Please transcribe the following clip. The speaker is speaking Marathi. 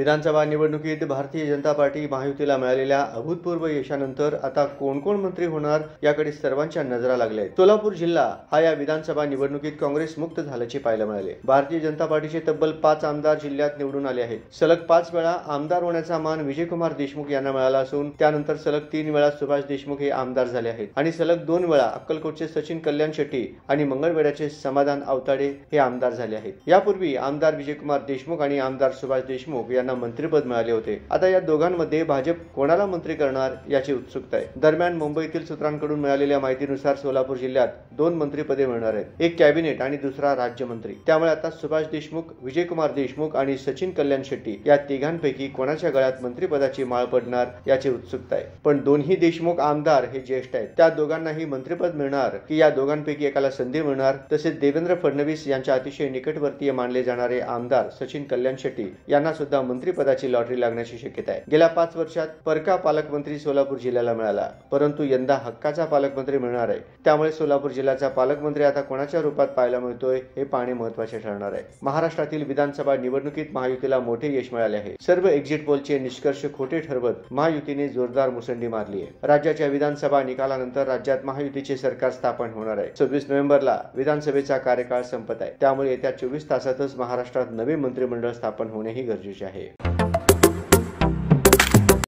विधानसभा निवडणुकीत भारतीय जनता पार्टी महायुतीला मिळालेल्या अभूतपूर्व यशानंतर आता कोण कोण मंत्री होणार याकडे सर्वांच्या नजरा लागल्या आहेत। सोलापूर जिल्हा हा या विधानसभा निवडणुकीत काँग्रेस मुक्त झाल्याचे पाहायला मिळाले। भारतीय जनता पार्टीचे तब्बल 5 आमदार जिल्ह्यात निवडून आले आहेत। सलग 5 वेळा आमदार होण्याचा मान विजयकुमार देशमुख यांना मिळाला असून त्यानंतर सलग 3 वेळा सुभाष देशमुख हे आमदार झाले आहेत आणि सलग 2 वेळा अक्कलकोटचे सचिन कल्याण शेट्टी आणि मंगळवेढ्याचे समाधान आवताडे हे आमदार झाले आहेत। यापूर्वी आमदार विजयकुमार देशमुख आणि आमदार सुभाष देशमुख यांना मंत्रिपद मिळाले होते। आता या दोघांमध्ये भाजप कोणाला मंत्री करणार याची उत्सुकता आहे। दरम्यान मुंबईतील सूत्रांकडून मिळालेल्या माहितीनुसार सोलापूर जिल्ह्यात 2 मंत्रिपदे मिळणार आहेत, एक कॅबिनेट आणि दुसरा राज्यमंत्री। त्यामुळे आता सुभाष देशमुख, विजयकुमार देशमुख आणि सचिन कल्याण शेट्टी या तिघांपैकी कोणाच्या गळ्यात मंत्रिपदाची माळ पडणार याची उत्सुकता आहे। पण दोन्ही देशमुख आमदार हे ज्येष्ठ आहेत, त्या दोघांनाही मंत्रिपद मिळणार की या दोघांपैकी एकाला संधी मिळणार? तसेच देवेंद्र फडणवीस यांच्या अतिशय निकटवर्तीय मानले जाणारे आमदार सचिन कल्याण शेट्टी यांना सुद्धा मंत्रिपदाची लॉटरी लागण्याची शक्यता आहे। गेल्या 5 वर्षात परका पालकमंत्री सोलापूर जिल्ह्याला मिळाला, परंतु यंदा हक्काचा पालकमंत्री मिळणार आहे। त्यामुळे सोलापूर जिल्ह्याचा पालकमंत्री आता कोणाच्या रूपात पाहायला मिळतोय हे पाहणे महत्त्वाचे ठरणार आहे। महाराष्ट्रातील विधानसभा निवडणुकीत महायुतीला मोठे यश मिळाले आहे। सर्व एक्झिट पोलचे निष्कर्ष खोटे ठरवत महायुतीने जोरदार मुसंडी मारली आहे। राज्याच्या विधानसभा निकालानंतर राज्यात महायुतीचे सरकार स्थापन होणार आहे। 26 नोव्हेंबरला विधानसभेचा कार्यकाळ संपत आहे, त्यामुळे येत्या 24 तासातच महाराष्ट्रात नवे मंत्रिमंडळ स्थापन होणे ही गरजेचे आहे।